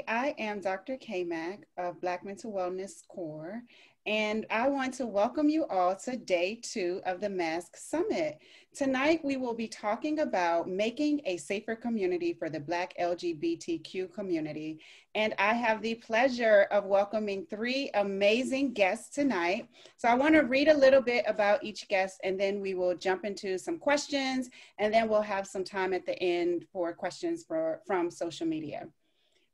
Hi, I am Dr. K-Mac of Black Mental Wellness Core, and I want to welcome you all to day 2 of the M.A.S.C Summit. Tonight, we will be talking about making a safer community for the Black LGBTQ community. And I have the pleasure of welcoming 3 amazing guests tonight. So I want to read a little bit about each guest, and then we will jump into some questions, and then we'll have some time at the end for questions from social media.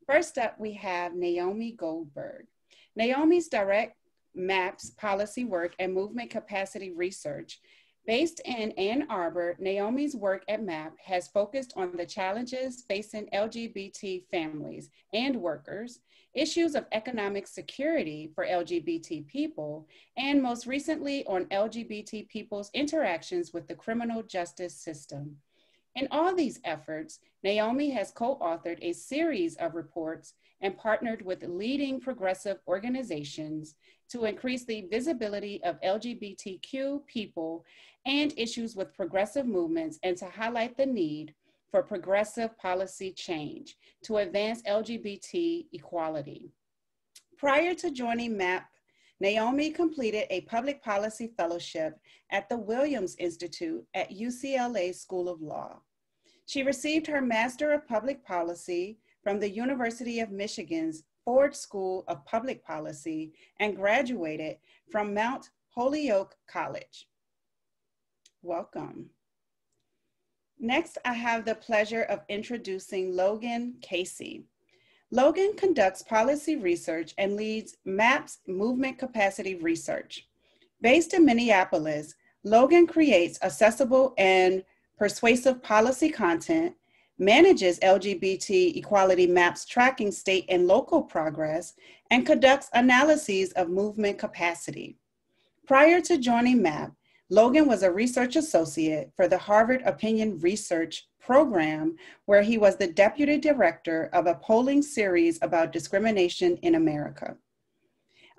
First up, we have Naomi Goldberg. Naomi's direct M.A.S.C policy work and movement capacity research. Based in Ann Arbor, Naomi's work at M.A.S.C has focused on the challenges facing LGBT families and workers, issues of economic security for LGBT people, and most recently on LGBT people's interactions with the criminal justice system. In all these efforts, Naomi has co-authored a series of reports and partnered with leading progressive organizations to increase the visibility of LGBTQ people and issues with progressive movements, and to highlight the need for progressive policy change to advance LGBT equality. Prior to joining M.A.S.C, Naomi completed a public policy fellowship at the Williams Institute at UCLA School of Law. She received her Master of Public Policy from the University of Michigan's Ford School of Public Policy and graduated from Mount Holyoke College. Welcome. Next, I have the pleasure of introducing Logan Casey. Logan conducts policy research and leads M.A.S.C movement capacity research. Based in Minneapolis, Logan creates accessible and persuasive policy content, manages LGBT equality M.A.S.C tracking state and local progress, and conducts analyses of movement capacity. Prior to joining M.A.S.C, Logan was a research associate for the Harvard Opinion Research Program, where he was the deputy director of a polling series about discrimination in America.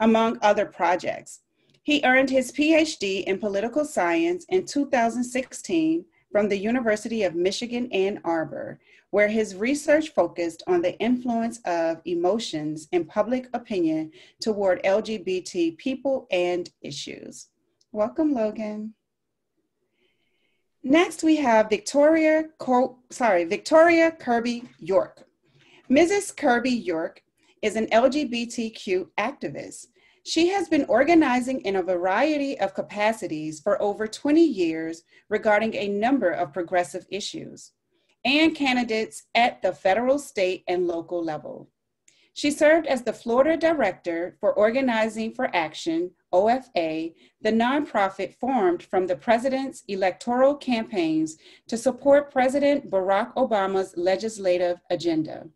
Among other projects, he earned his PhD in political science in 2016 from the University of Michigan, Ann Arbor, where his research focused on the influence of emotions in public opinion toward LGBT people and issues. Welcome, Logan. Next, we have Victoria Kirby York. Mrs. Kirby York is an LGBTQ activist. She has been organizing in a variety of capacities for over 20 years regarding a number of progressive issues and candidates at the federal, state, and local level. She served as the Florida Director for Organizing for Action, OFA, the nonprofit formed from the president's electoral campaigns to support President Barack Obama's legislative agenda.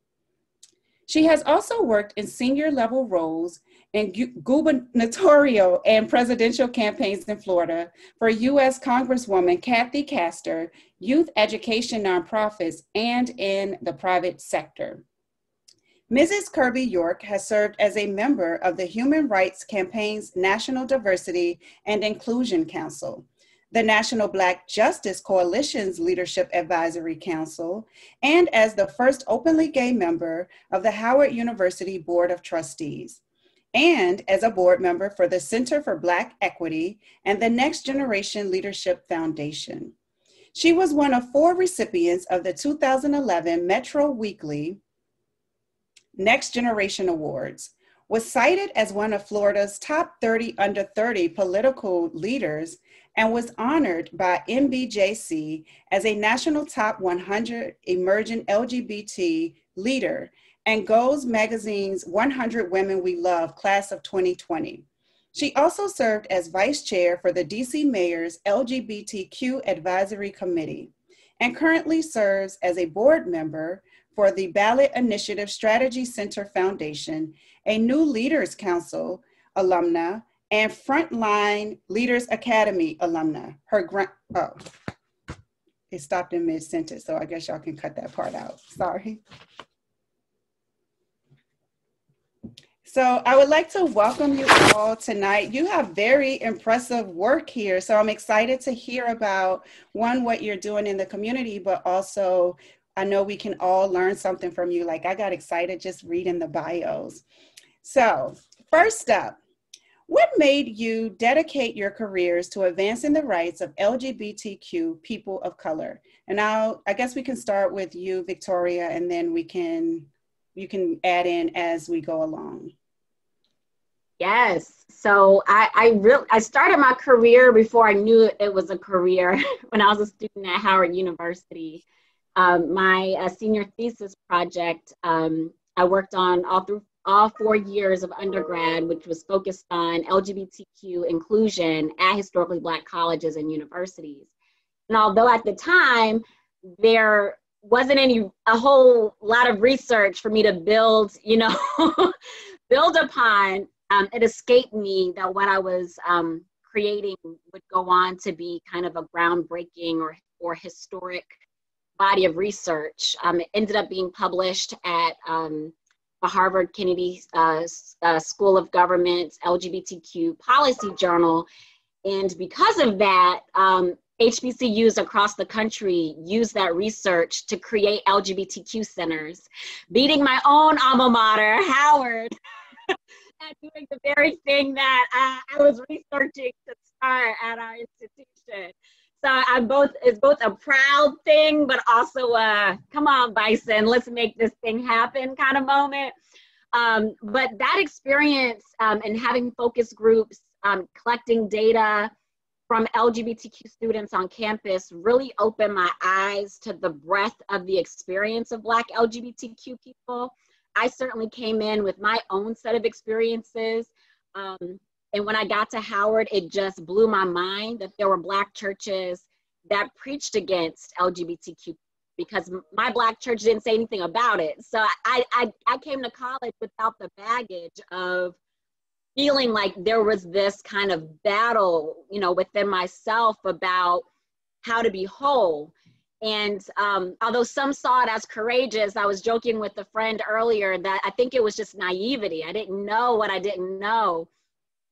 She has also worked in senior level roles in gubernatorial and presidential campaigns in Florida for U.S. Congresswoman Kathy Castor, youth education nonprofits, and in the private sector. Mrs. Kirby York has served as a member of the Human Rights Campaign's National Diversity and Inclusion Council, the National Black Justice Coalition's Leadership Advisory Council, and as the first openly gay member of the Howard University Board of Trustees, and as a board member for the Center for Black Equity and the Next Generation Leadership Foundation. She was one of 4 recipients of the 2011 Metro Weekly Next Generation Awards, was cited as one of Florida's top 30 under 30 political leaders, and was honored by NBJC as a national top 100 emerging LGBT leader and Goals Magazine's 100 Women We Love class of 2020. She also served as vice chair for the DC Mayor's LGBTQ Advisory Committee and currently serves as a board member for the Ballot Initiative Strategy Center Foundation, a New Leaders Council alumna, and Frontline Leaders Academy alumna. It stopped in mid-sentence, so I guess y'all can cut that part out, sorry. So I would like to welcome you all tonight. You have very impressive work here, so I'm excited to hear about, one, what you're doing in the community, but also I know we can all learn something from you. Like I got excited just reading the bios. So first up, what made you dedicate your careers to advancing the rights of LGBTQ people of color? And I guess we can start with you, Victoria, and then you can add in as we go along. Yes. So I started my career before I knew it was a career when I was a student at Howard University. My senior thesis project I worked on all 4 years of undergrad, which was focused on LGBTQ inclusion at historically Black colleges and universities. And although at the time there wasn't a whole lot of research for me to build, build upon, it escaped me that what I was creating would go on to be kind of a groundbreaking or historic body of research. It ended up being published at the Harvard Kennedy School of Government's LGBTQ Policy Journal. And because of that, HBCUs across the country use that research to create LGBTQ centers, beating my own alma mater, Howard, at doing the very thing that I was researching to start at our institution. So it's both a proud thing, but also a, come on, Bison, let's make this thing happen kind of moment. But that experience and having focus groups, collecting data from LGBTQ students on campus really opened my eyes to the breadth of the experience of Black LGBTQ people. I certainly came in with my own set of experiences. And when I got to Howard, it just blew my mind that there were Black churches that preached against LGBTQ because my Black church didn't say anything about it. So I came to college without the baggage of feeling like there was this kind of battle, within myself about how to be whole. And although some saw it as courageous, I was joking with a friend earlier that I think it was just naivety. I didn't know what I didn't know.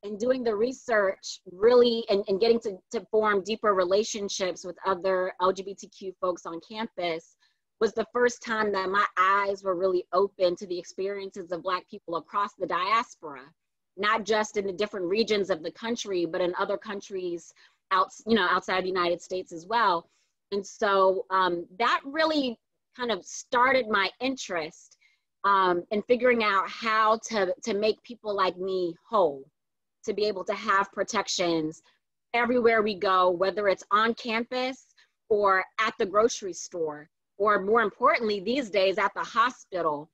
And doing the research really and getting to form deeper relationships with other LGBTQ folks on campus was the first time that my eyes were really open to the experiences of Black people across the diaspora, not just in the different regions of the country, but in other countries outside the United States as well. And so that really kind of started my interest in figuring out how to make people like me whole, to be able to have protections everywhere we go, whether it's on campus or at the grocery store, or more importantly, these days at the hospital.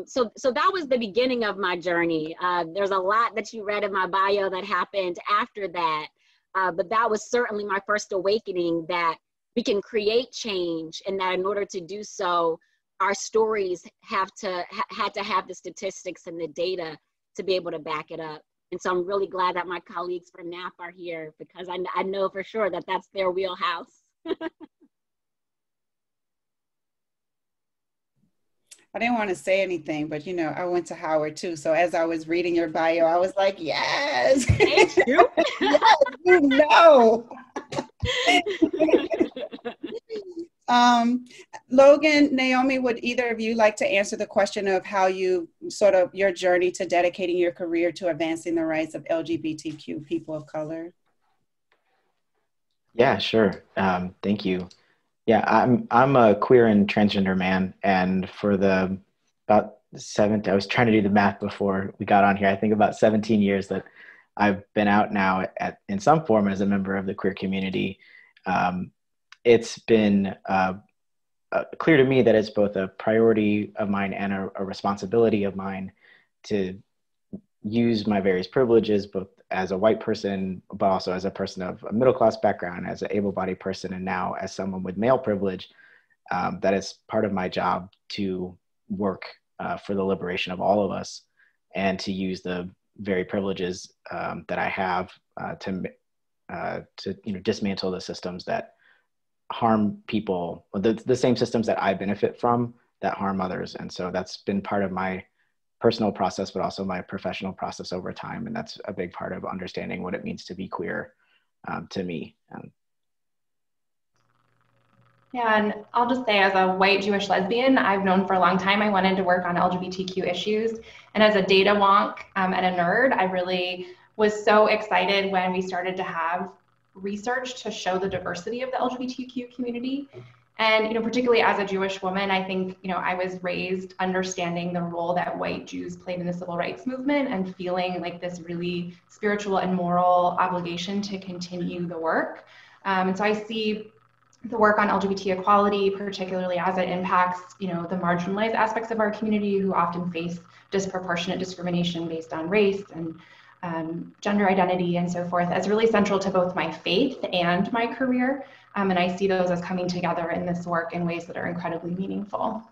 So that was the beginning of my journey. There's a lot that you read in my bio that happened after that, but that was certainly my first awakening that we can create change, and that in order to do so, our stories had to have the statistics and the data to be able to back it up. And so I'm really glad that my colleagues from NAP are here, because I know for sure that that's their wheelhouse. I didn't want to say anything, but I went to Howard too. So as I was reading your bio, I was like, yes. Thank you. Yes, Logan, Naomi, would either of you like to answer the question of how you your journey to dedicating your career to advancing the rights of LGBTQ people of color? Yeah, sure. Thank you. Yeah, I'm a queer and transgender man, and for about I was trying to do the math before we got on here. I think about 17 years that I've been out now in some form as a member of the queer community. It's been clear to me that it's both a priority of mine and a responsibility of mine to use my various privileges, both as a white person, but also as a person of a middle-class background, as an able-bodied person, and now as someone with male privilege, that is part of my job to work for the liberation of all of us, and to use the very privileges that I have to dismantle the systems that harm people, the same systems that I benefit from that harm others. And so that's been part of my personal process, but also my professional process over time. And that's a big part of understanding what it means to be queer to me. Yeah, and I'll just say, as a white Jewish lesbian, I've known for a long time I wanted to work on LGBTQ issues. And as a data wonk and a nerd, I really was so excited when we started to have research to show the diversity of the LGBTQ community. And, particularly as a Jewish woman, I think, I was raised understanding the role that white Jews played in the civil rights movement and feeling like this really spiritual and moral obligation to continue the work. And so I see the work on LGBT equality, particularly as it impacts, the marginalized aspects of our community who often face disproportionate discrimination based on race and gender identity and so forth, as really central to both my faith and my career. And I see those as coming together in this work in ways that are incredibly meaningful.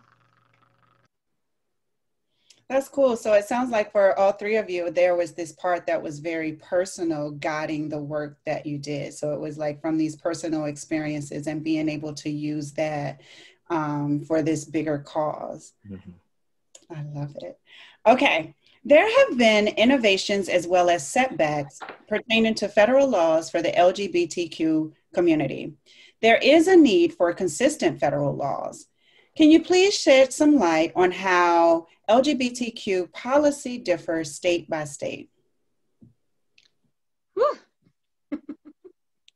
That's cool. So it sounds like for all three of you, there was this part that was very personal guiding the work that you did. So it was like from these personal experiences and being able to use that for this bigger cause. Mm-hmm. I love it. Okay. There have been innovations as well as setbacks pertaining to federal laws for the LGBTQ community. There is a need for consistent federal laws. Can you please shed some light on how LGBTQ policy differs state by state?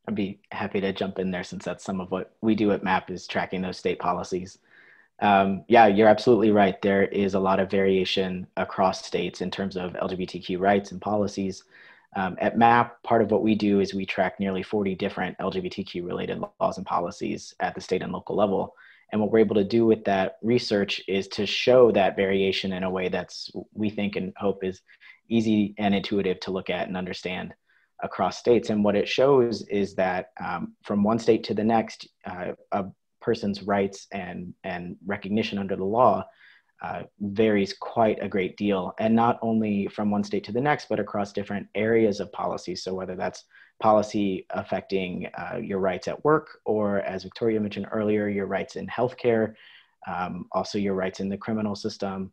I'd be happy to jump in there since that's some of what we do at MAP is tracking those state policies. Yeah, you're absolutely right. There is a lot of variation across states in terms of LGBTQ rights and policies. At MAP, part of what we do is we track nearly 40 different LGBTQ related laws and policies at the state and local level. And what we're able to do with that research is to show that variation in a way that's, we think and hope, is easy and intuitive to look at and understand across states. And what it shows is that from one state to the next, a person's rights and recognition under the law varies quite a great deal. And not only from one state to the next, but across different areas of policy. So whether that's policy affecting your rights at work, or as Victoria mentioned earlier, your rights in healthcare, also your rights in the criminal system,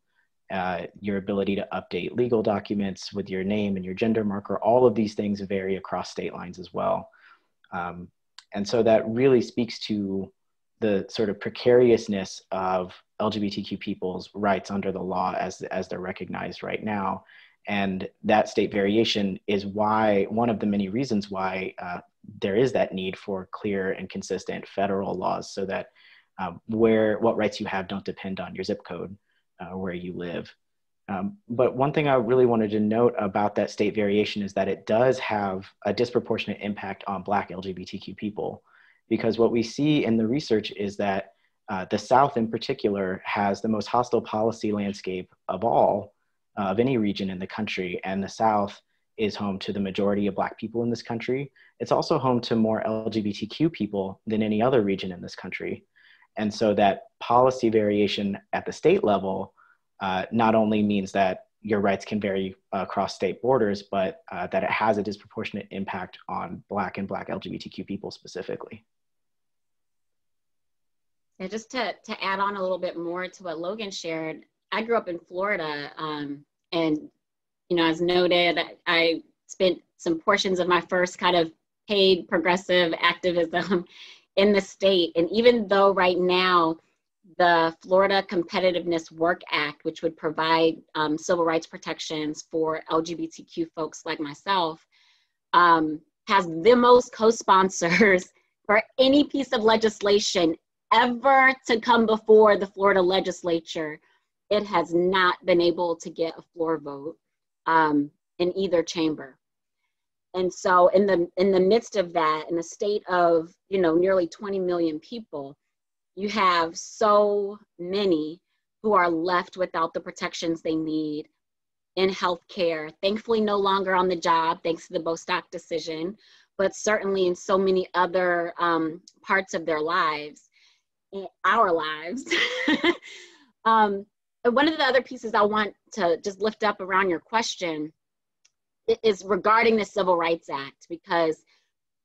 your ability to update legal documents with your name and your gender marker, all of these things vary across state lines as well. And so that really speaks to the sort of precariousness of LGBTQ people's rights under the law as they're recognized right now. And that state variation is why, one of the many reasons why there is that need for clear and consistent federal laws, so that what rights you have don't depend on your zip code where you live. But one thing I really wanted to note about that state variation is that it does have a disproportionate impact on Black LGBTQ people, because what we see in the research is that the South in particular has the most hostile policy landscape of all, of any region in the country. And the South is home to the majority of Black people in this country. It's also home to more LGBTQ people than any other region in this country. And so that policy variation at the state level not only means that your rights can vary across state borders, but that it has a disproportionate impact on Black and Black LGBTQ people specifically. And just to add on a little bit more to what Logan shared, I grew up in Florida, and as noted, I spent some portions of my first kind of paid progressive activism in the state. And even though right now the Florida Competitiveness Work Act, which would provide civil rights protections for LGBTQ folks like myself, has the most co-sponsors for any piece of legislation ever to come before the Florida legislature, it has not been able to get a floor vote in either chamber. And so in the midst of that, in a state of nearly 20 million people, you have so many who are left without the protections they need in healthcare, thankfully no longer on the job, thanks to the Bostock decision, but certainly in so many other parts of their lives. In our lives. One of the other pieces I want to just lift up around your question is regarding the Civil Rights Act, because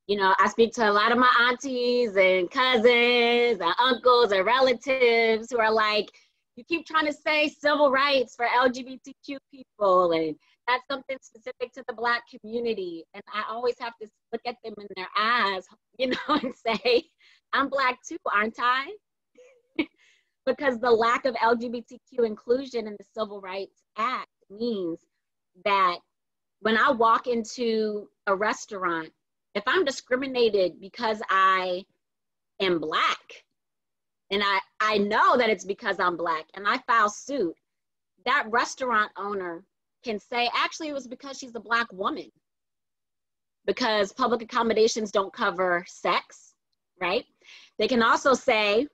I speak to a lot of my aunties and cousins and uncles and relatives who are like, you keep trying to say civil rights for LGBTQ people, and that's something specific to the Black community. And I always have to look at them in their eyes, and say, I'm Black too, aren't I? Because the lack of LGBTQ inclusion in the Civil Rights Act means that when I walk into a restaurant, if I'm discriminated because I am Black, and I know that it's because I'm Black, and I file suit, that restaurant owner can say, actually, it was because she's a Black woman, because public accommodations don't cover sex, right? They can also say,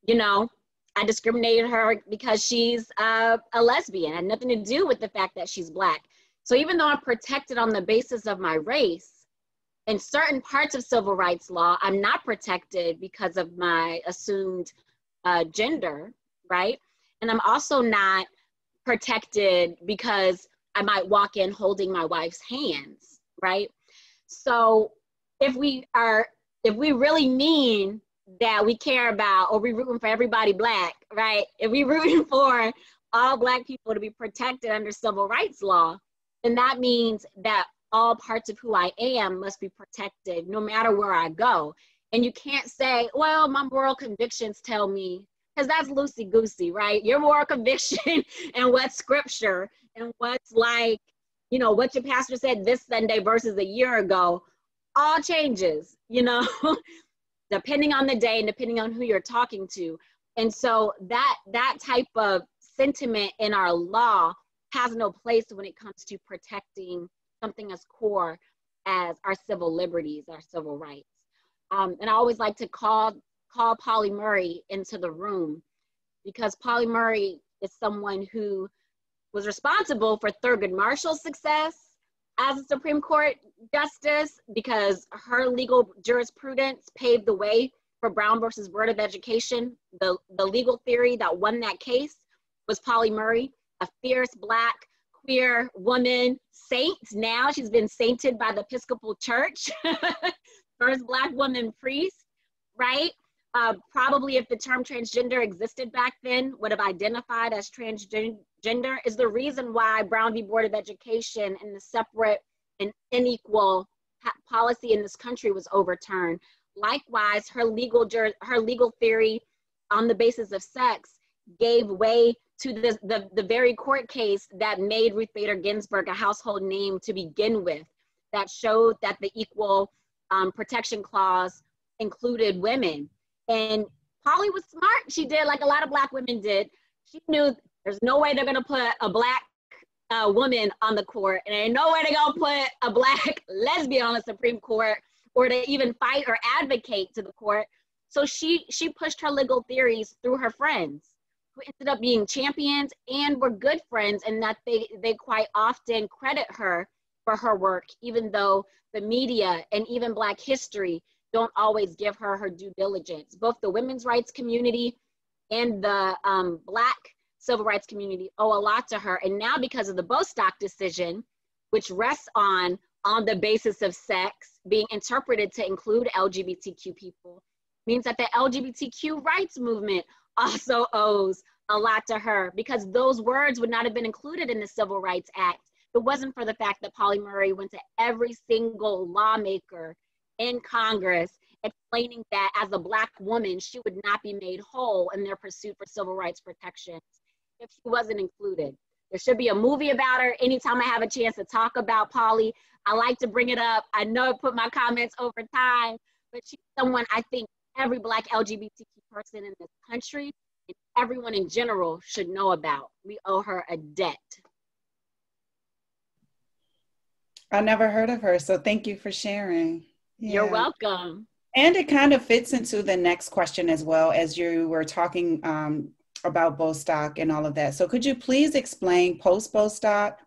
you know, I discriminated her because she's a lesbian. It had nothing to do with the fact that she's Black. So even though I'm protected on the basis of my race, in certain parts of civil rights law, I'm not protected because of my assumed gender, right? And I'm also not protected because I might walk in holding my wife's hands, right? So if we really mean that we care about, or we rooting for everybody Black, right? If we rooting for all Black people to be protected under civil rights law, then that means that all parts of who I am must be protected no matter where I go. And you can't say, well, my moral convictions tell me, because that's loosey-goosey, right? Your moral conviction and what's scripture and what's like, you know, what your pastor said this Sunday versus a year ago, all changes, you know, depending on the day and depending on who you're talking to. And so that type of sentiment in our law has no place when it comes to protecting something as core as our civil liberties, our civil rights. And I always like to call Pauli Murray into the room, because Pauli Murray is someone who was responsible for Thurgood Marshall's success as a Supreme Court justice, because her legal jurisprudence paved the way for Brown versus Board of Education. The legal theory that won that case was Pauli Murray, a fierce Black queer woman saint. Now she's been sainted by the Episcopal Church, first Black woman priest, right? Probably if the term transgender existed back then, would have identified as transgender, is the reason why Brown v. Board of Education and the separate and unequal policy in this country was overturned. Likewise, her legal theory on the basis of sex gave way to the very court case that made Ruth Bader Ginsburg a household name to begin with, that showed that the Equal Protection Clause included women. And Pauli was smart. She did like a lot of Black women did. She knew there's no way they're gonna put a Black woman on the court, and ain't no way they're gonna put a Black lesbian on the Supreme Court, or to even fight or advocate to the court. So she pushed her legal theories through her friends, who ended up being champions and were good friends, and that they quite often credit her for her work, even though the media and even Black history don't always give her due diligence. Both the women's rights community and the Black civil rights community owe a lot to her. And now, because of the Bostock decision, which rests on the basis of sex being interpreted to include LGBTQ people, means that the LGBTQ rights movement also owes a lot to her, because those words would not have been included in the Civil Rights Act if it wasn't for the fact that Pauli Murray went to every single lawmaker in Congress explaining that as a Black woman, she would not be made whole in their pursuit for civil rights protections if she wasn't included. There should be a movie about her. Anytime I have a chance to talk about Pauli, I like to bring it up. I know I put my comments over time, but she's someone I think every Black LGBTQ person in this country and everyone in general should know about. We owe her a debt. I never heard of her, so thank you for sharing. Yeah. You're welcome. And it kind of fits into the next question as well, as you were talking about Bostock and all of that. So could you please explain post-Bostock,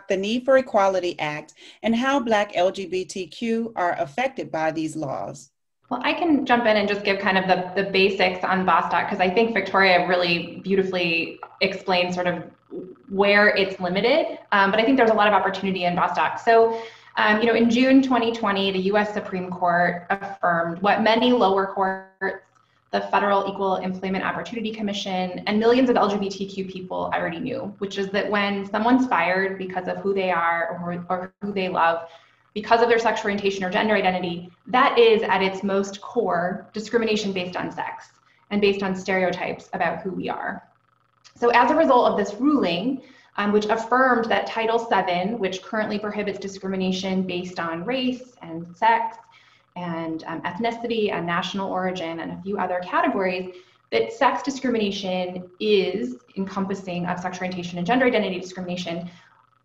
the Need for Equality Act, and how Black LGBTQ are affected by these laws? Well, I can jump in and just give kind of the basics on Bostock, because I think Victoria really beautifully explained sort of where it's limited, but I think there's a lot of opportunity in Bostock. So, in June 2020, the US Supreme Court affirmed what many lower courts, the Federal Equal Employment Opportunity Commission, and millions of LGBTQ people already knew, which is that when someone's fired because of who they are or who they love, because of their sexual orientation or gender identity, that is at its most core discrimination based on sex and based on stereotypes about who we are. So as a result of this ruling, which affirmed that Title VII, which currently prohibits discrimination based on race and sex and ethnicity and national origin and a few other categories, that sex discrimination is encompassing of sexual orientation and gender identity discrimination.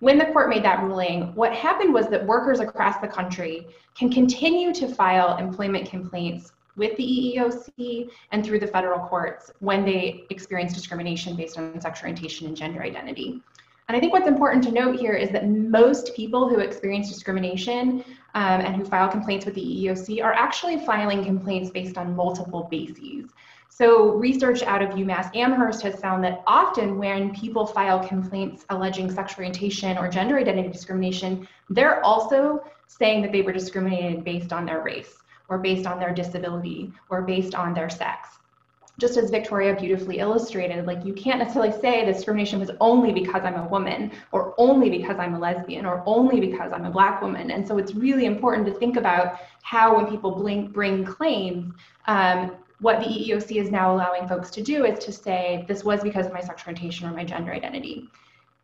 When the court made that ruling, what happened was that workers across the country can continue to file employment complaints with the EEOC and through the federal courts when they experience discrimination based on sexual orientation and gender identity. And I think what's important to note here is that most people who experience discrimination and who file complaints with the EEOC are actually filing complaints based on multiple bases. So research out of UMass Amherst has found that often when people file complaints alleging sexual orientation or gender identity discrimination, they're also saying that they were discriminated based on their race or based on their disability or based on their sex. Just as Victoria beautifully illustrated, like you can't necessarily say discrimination was only because I'm a woman or only because I'm a lesbian or only because I'm a Black woman. And so it's really important to think about how when people bring claims, what the EEOC is now allowing folks to do is to say, this was because of my sexual orientation or my gender identity.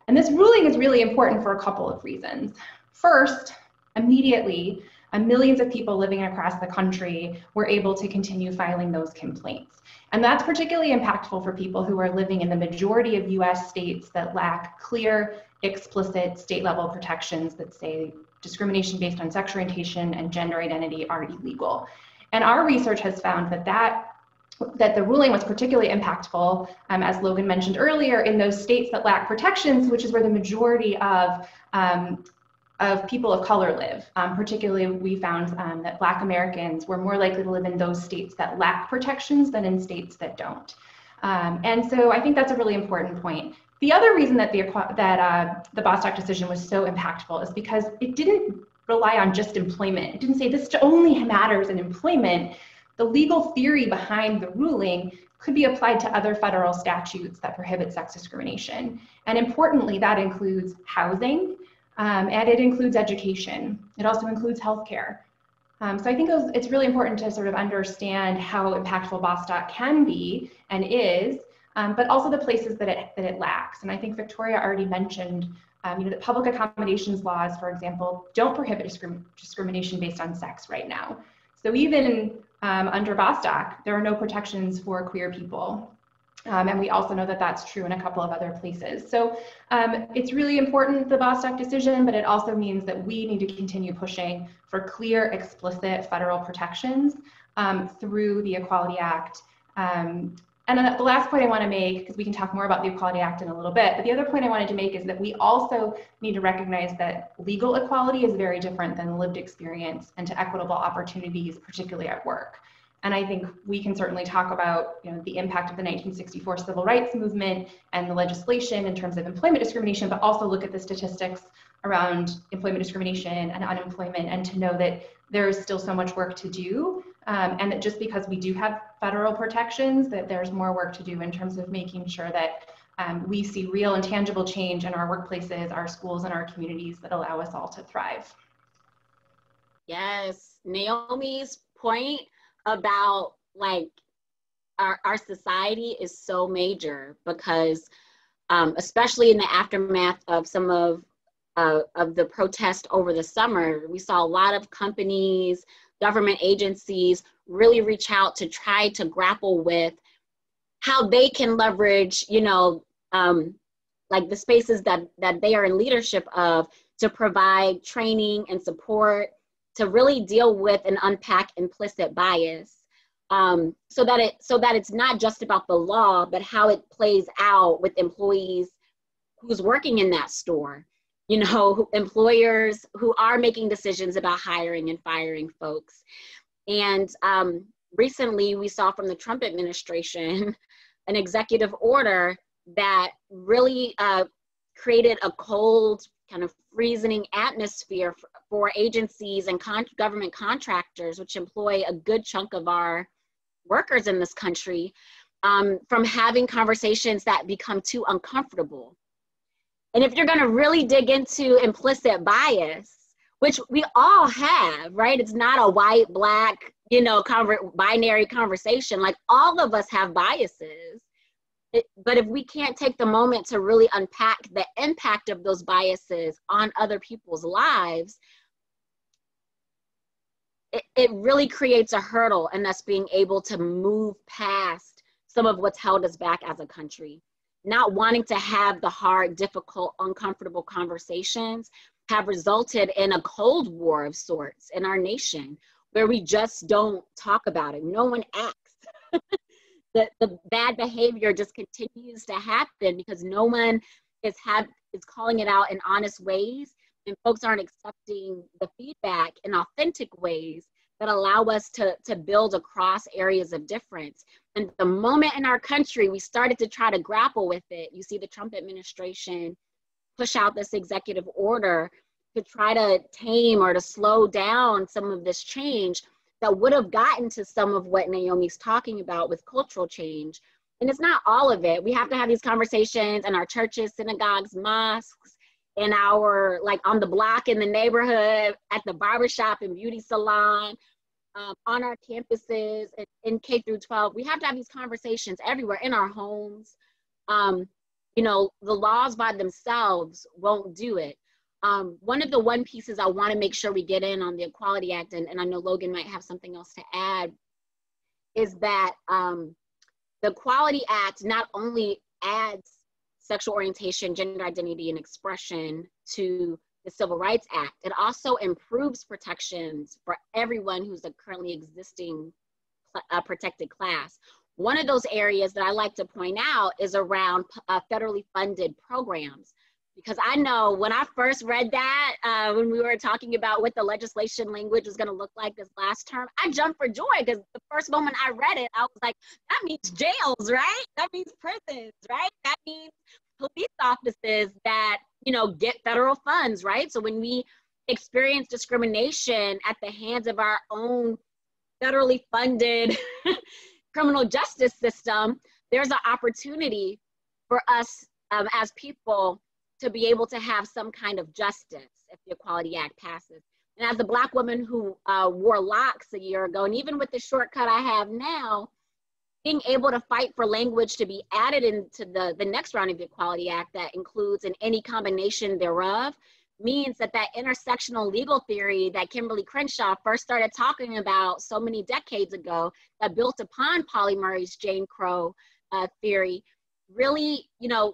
And this ruling is really important for a couple of reasons. First, immediately, millions of people living across the country were able to continue filing those complaints. And that's particularly impactful for people who are living in the majority of US states that lack clear, explicit state-level protections that say discrimination based on sexual orientation and gender identity are illegal. And our research has found that the ruling was particularly impactful, as Logan mentioned earlier, in those states that lack protections, which is where the majority of people of color live. Particularly, we found that Black Americans were more likely to live in those states that lack protections than in states that don't. And so I think that's a really important point. The other reason that the Bostock decision was so impactful is because it didn't rely on just employment. It didn't say this only matters in employment. The legal theory behind the ruling could be applied to other federal statutes that prohibit sex discrimination. And importantly, that includes housing, and it includes education. It also includes healthcare. So I think it's really important to sort of understand how impactful Bostock can be and is, but also the places that it lacks. And I think Victoria already mentioned that public accommodations laws, for example, don't prohibit discrimination based on sex right now. So even under Bostock, there are no protections for queer people. And we also know that that's true in a couple of other places. So it's really important, the Bostock decision, but it also means that we need to continue pushing for clear, explicit federal protections through the Equality Act. And then the last point I want to make, because we can talk more about the Equality Act in a little bit, but the other point I wanted to make is that we also need to recognize that legal equality is very different than lived experience and to equitable opportunities, particularly at work. And I think we can certainly talk about the impact of the 1964 Civil Rights Movement and the legislation in terms of employment discrimination, but also look at the statistics around employment discrimination and unemployment, and to know that there is still so much work to do, and that just because we do have federal protections, that there's more work to do in terms of making sure that we see real and tangible change in our workplaces, our schools, and our communities that allow us all to thrive. Yes, Naomi's point about like our society is so major, because especially in the aftermath of some of the protest over the summer, we saw a lot of companies, government agencies really reach out to try to grapple with how they can leverage, like the spaces that they are in leadership of, to provide training and support to really deal with and unpack implicit bias, so that it's not just about the law, but how it plays out with employees who's working in that store. Employers who are making decisions about hiring and firing folks. And recently we saw from the Trump administration an executive order that really created a cold, kind of freezing atmosphere for agencies and government contractors, which employ a good chunk of our workers in this country, from having conversations that become too uncomfortable. And if you're going to really dig into implicit bias, which we all have, right? It's not a white, black, you know, binary conversation. Like, all of us have biases. But if we can't take the moment to really unpack the impact of those biases on other people's lives, it really creates a hurdle in us being able to move past some of what's held us back as a country. Not wanting to have the hard, difficult, uncomfortable conversations have resulted in a Cold War of sorts in our nation, where we just don't talk about it. No one acts. The bad behavior just continues to happen because no one is calling it out in honest ways, and folks aren't accepting the feedback in authentic ways that allow us to build across areas of difference. And the moment in our country we started to try to grapple with it, you see the Trump administration push out this executive order to try to tame or to slow down some of this change that would have gotten to some of what Naomi's talking about with cultural change. And it's not all of it. We have to have these conversations in our churches, synagogues, mosques, in our, like, on the block in the neighborhood, at the barbershop and beauty salon, on our campuses, in K through 12. We have to have these conversations everywhere, in our homes. You know, the laws by themselves won't do it. One of the pieces I want to make sure we get in on the Equality Act, and I know Logan might have something else to add, is that the Equality Act not only adds sexual orientation, gender identity, and expression to the Civil Rights Act, it also improves protections for everyone who's a currently existing protected class. One of those areas that I like to point out is around federally funded programs. Because I know when I first read that, when we were talking about what the legislation language was going to look like this last term, I jumped for joy, because the first moment I read it, I was like, that means jails, right? That means prisons, right? That means police offices that, you know, get federal funds, right? So when we experience discrimination at the hands of our own federally funded criminal justice system, there's an opportunity for us as people to be able to have some kind of justice if the Equality Act passes. And as a Black woman who wore locks a year ago, and even with the shortcut I have now, being able to fight for language to be added into the next round of the Equality Act that includes an any combination thereof, means that that intersectional legal theory that Kimberly Crenshaw first started talking about so many decades ago, that built upon Polly Murray's Jane Crow theory, really, you know,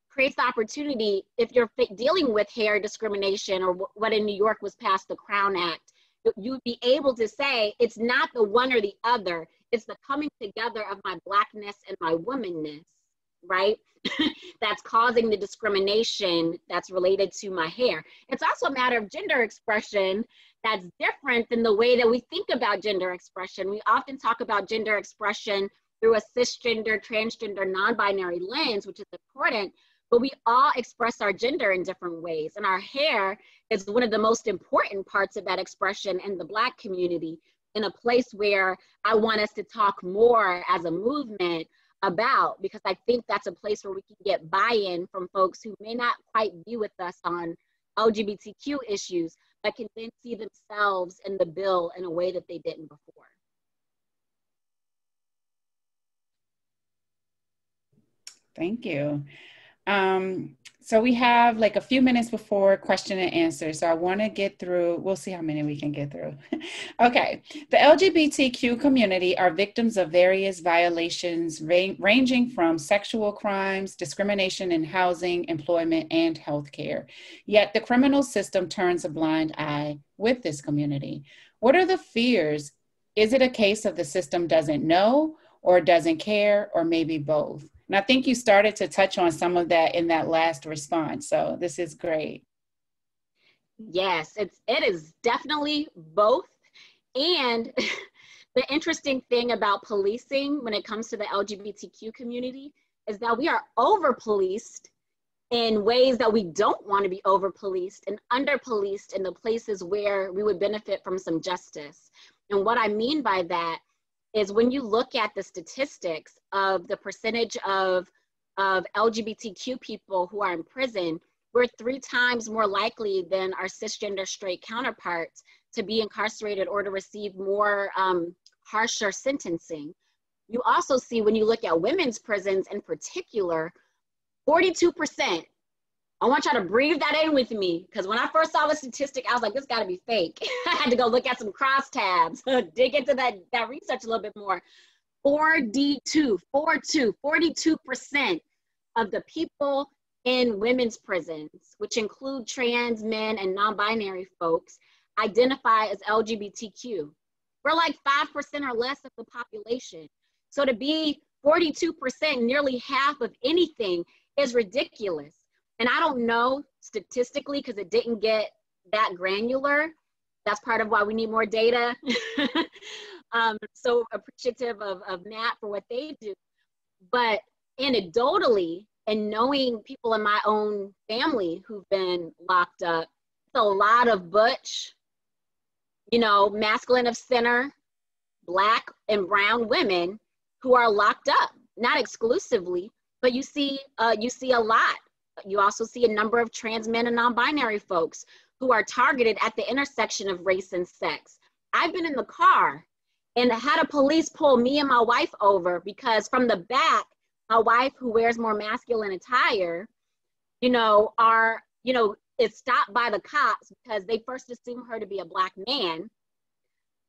creates the opportunity, if you're dealing with hair discrimination, or what in New York was passed, the Crown Act, you'd be able to say, it's not the one or the other, it's the coming together of my Blackness and my womanness, right? That's causing the discrimination that's related to my hair. It's also a matter of gender expression that's different than the way that we think about gender expression. We often talk about gender expression through a cisgender, transgender, non-binary lens, which is important, but we all express our gender in different ways. And our hair is one of the most important parts of that expression in the Black community, in a place where I want us to talk more as a movement about, because I think that's a place where we can get buy-in from folks who may not quite be with us on LGBTQ issues, but can then see themselves in the bill in a way that they didn't before. Thank you. So we have like a few minutes before question and answer. So I want to get through, we'll see how many we can get through. Okay. The LGBTQ community are victims of various violations ranging from sexual crimes, discrimination in housing, employment, and healthcare. Yet the criminal system turns a blind eye with this community. What are the fears? Is it a case of the system doesn't know or doesn't care, or maybe both? And I think you started to touch on some of that in that last response. So this is great. Yes, it is definitely both. And the interesting thing about policing when it comes to the LGBTQ community is that we are over-policed in ways that we don't want to be over-policed, and under-policed in the places where we would benefit from some justice. And what I mean by that is when you look at the statistics of the percentage of LGBTQ people who are in prison, we're 3 times more likely than our cisgender straight counterparts to be incarcerated or to receive more harsher sentencing. You also see, when you look at women's prisons in particular, 42%. I want y'all to breathe that in with me, because when I first saw the statistic, I was like, this got to be fake. I had to go look at some crosstabs, dig into that research a little bit more. 42% of the people in women's prisons, which include trans men and non-binary folks, identify as LGBTQ. We're like 5% or less of the population. So to be 42%, nearly half of anything, is ridiculous. And I don't know statistically, because it didn't get that granular. That's part of why we need more data. So appreciative of Matt for what they do. But anecdotally, and knowing people in my own family who've been locked up, it's a lot of butch, you know, masculine of center, Black and brown women who are locked up, not exclusively, but you see a lot. You also see a number of trans men and non-binary folks who are targeted at the intersection of race and sex. I've been in the car and had a police pull me and my wife over because from the back, my wife, who wears more masculine attire, is stopped by the cops because they first assume her to be a Black man,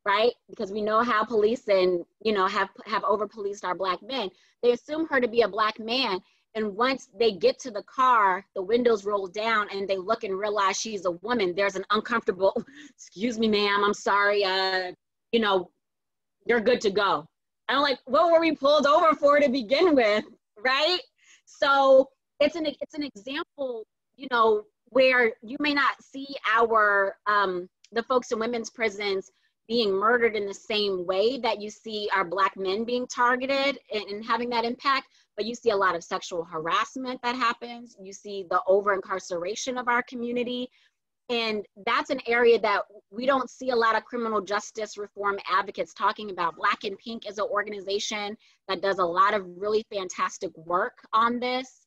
right? Because we know how police and, have over-policed our Black men. They assume her to be a Black man. And once they get to the car, the windows roll down and they look and realize she's a woman. There's an uncomfortable, excuse me, ma'am, I'm sorry, you're good to go. I'm like, what were we pulled over for to begin with, right? So it's an example, where you may not see the folks in women's prisons being murdered in the same way that you see our Black men being targeted and having that impact, but you see a lot of sexual harassment that happens. You see the over-incarceration of our community. And that's an area that we don't see a lot of criminal justice reform advocates talking about. Black and Pink is an organization that does a lot of really fantastic work on this.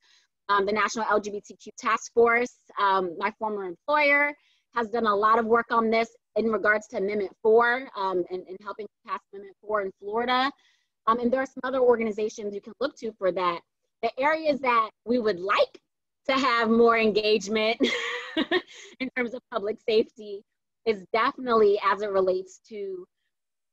The National LGBTQ Task Force, my former employer, has done a lot of work on this in regards to Amendment 4 and helping pass Amendment 4 in Florida. And there are some other organizations you can look to for that. The areas that we would like to have more engagement in terms of public safety is definitely as it relates to,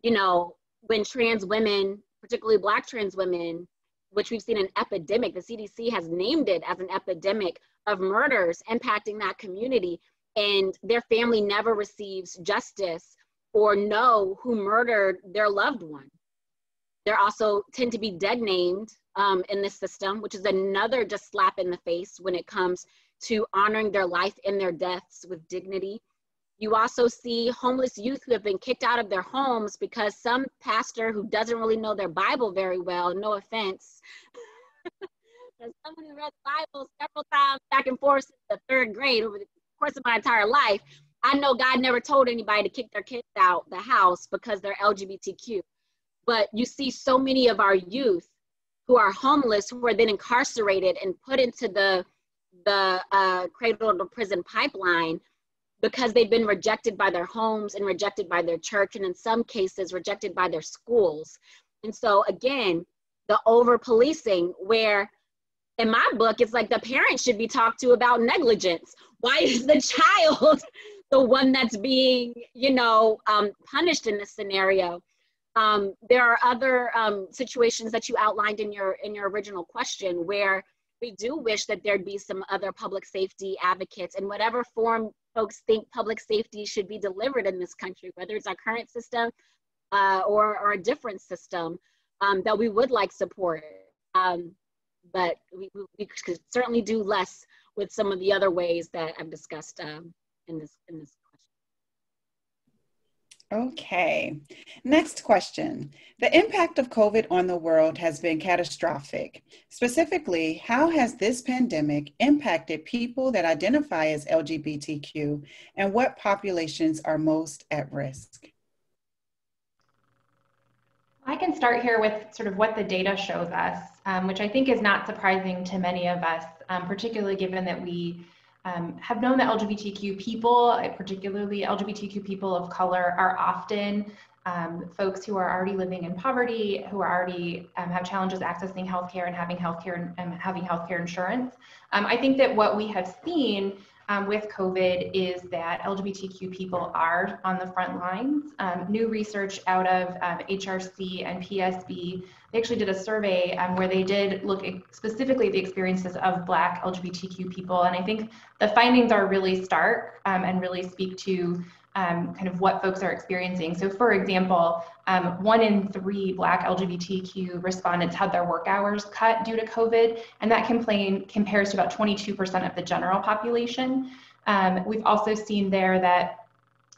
when trans women, particularly Black trans women, which we've seen an epidemic, the CDC has named it as an epidemic of murders impacting that community, and their family never receives justice or know who murdered their loved one. There also tend to be dead named in this system, which is another just slap in the face when it comes to honoring their life and their deaths with dignity. You also see homeless youth who have been kicked out of their homes because some pastor who doesn't really know their Bible very well, no offense, as someone who read the Bible several times back and forth since the 3rd grade over the course of my entire life, I know God never told anybody to kick their kids out the house because they're LGBTQ. But you see so many of our youth who are homeless, who are then incarcerated and put into the cradle to prison pipeline because they've been rejected by their homes and rejected by their church, and in some cases rejected by their schools. And so again, the over-policing, where in my book, it's like the parent should be talked to about negligence. Why is the child the one that's being, punished in this scenario? There are other situations that you outlined in your original question where we do wish that there'd be some other public safety advocates in whatever form folks think public safety should be delivered in this country, whether it's our current system or a different system, that we would like support. But we could certainly do less with some of the other ways that I've discussed in this question. Okay, next question. The impact of COVID on the world has been catastrophic. Specifically, how has this pandemic impacted people that identify as LGBTQ, and what populations are most at risk? I can start here with sort of what the data shows us, which I think is not surprising to many of us, particularly given that we have known that LGBTQ people, particularly LGBTQ people of color, are often folks who are already living in poverty, who are already have challenges accessing healthcare and having healthcare insurance. I think that what we have seen with COVID is that LGBTQ people are on the front lines. New research out of HRC and PSB, they actually did a survey where they did look at specifically the experiences of Black LGBTQ people. And I think the findings are really stark and really speak to kind of what folks are experiencing. So for example, 1 in 3 Black LGBTQ respondents had their work hours cut due to COVID, and that compares to about 22% of the general population. We've also seen there that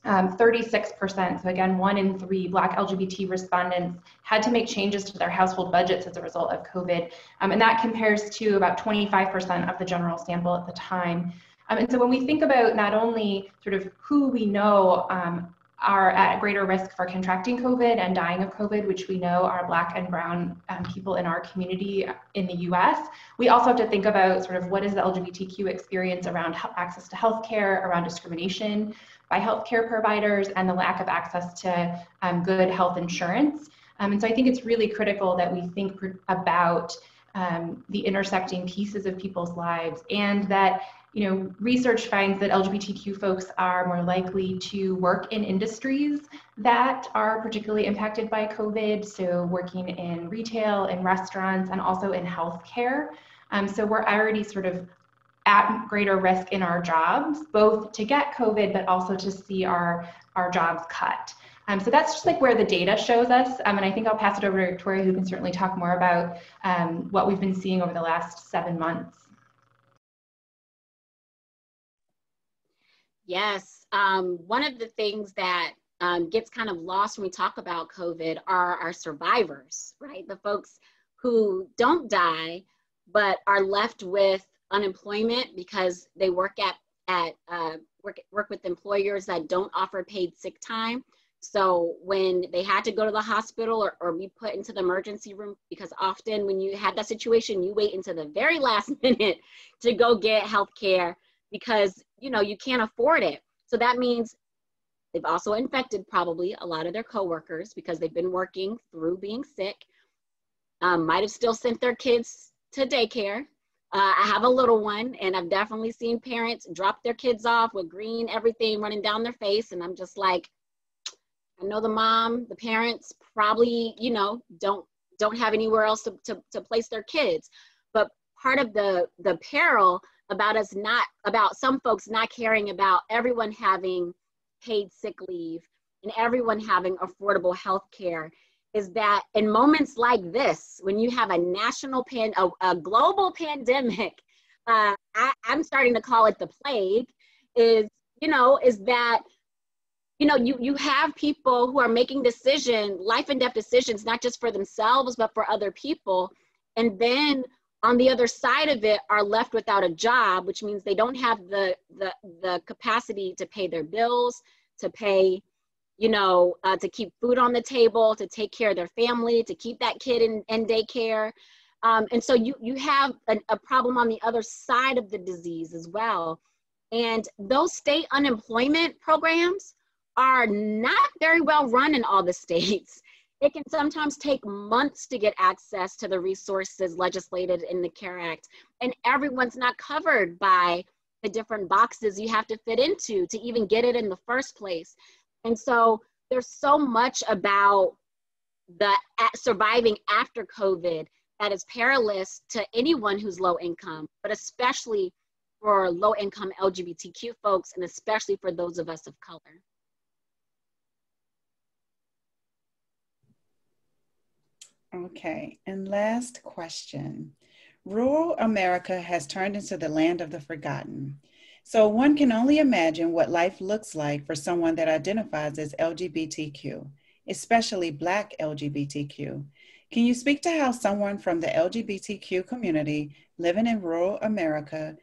36%, so again, 1 in 3 Black LGBT respondents had to make changes to their household budgets as a result of COVID. And that compares to about 25% of the general sample at the time. And so when we think about not only sort of who we know are at greater risk for contracting COVID and dying of COVID, which we know are Black and Brown people in our community in the US, we also have to think about sort of what is the LGBTQ experience around access to healthcare, around discrimination by healthcare providers, and the lack of access to good health insurance. And so I think it's really critical that we think about the intersecting pieces of people's lives, and that research finds that LGBTQ folks are more likely to work in industries that are particularly impacted by COVID. So working in retail, in restaurants, and also in healthcare. So we're already sort of at greater risk in our jobs, both to get COVID, but also to see our jobs cut. So that's just like where the data shows us. And I think I'll pass it over to Victoria, who can certainly talk more about what we've been seeing over the last 7 months. Yes, one of the things that gets kind of lost when we talk about COVID are our survivors, right? The folks who don't die, but are left with unemployment because they work with employers that don't offer paid sick time. So when they had to go to the hospital or be put into the emergency room, because often when you have that situation, you wait until the very last minute to go get health care because you can't afford it. So that means they've also infected probably a lot of their coworkers because they've been working through being sick, might have still sent their kids to daycare. I have a little one, and I've definitely seen parents drop their kids off with green everything running down their face. And I'm just like, I know the parents probably, don't have anywhere else to place their kids. But part of the peril about some folks not caring about everyone having paid sick leave and everyone having affordable health care is that in moments like this, when you have a global pandemic, I'm starting to call it the plague, is that you have people who are making life and death decisions, not just for themselves, but for other people. And then on the other side of it are left without a job, which means they don't have the capacity to pay their bills, to pay, to keep food on the table, to take care of their family, to keep that kid in daycare. And so you have a problem on the other side of the disease as well. And those state unemployment programs are not very well run in all the states. It can sometimes take months to get access to the resources legislated in the CARE Act, and everyone's not covered by the different boxes you have to fit into to even get it in the first place. And so there's so much about surviving after COVID that is perilous to anyone who's low income, but especially for low income LGBTQ folks, and especially for those of us of color. Okay, and last question. Rural America has turned into the land of the forgotten. So one can only imagine what life looks like for someone that identifies as LGBTQ, especially Black LGBTQ. Can you speak to how someone from the LGBTQ community living in rural America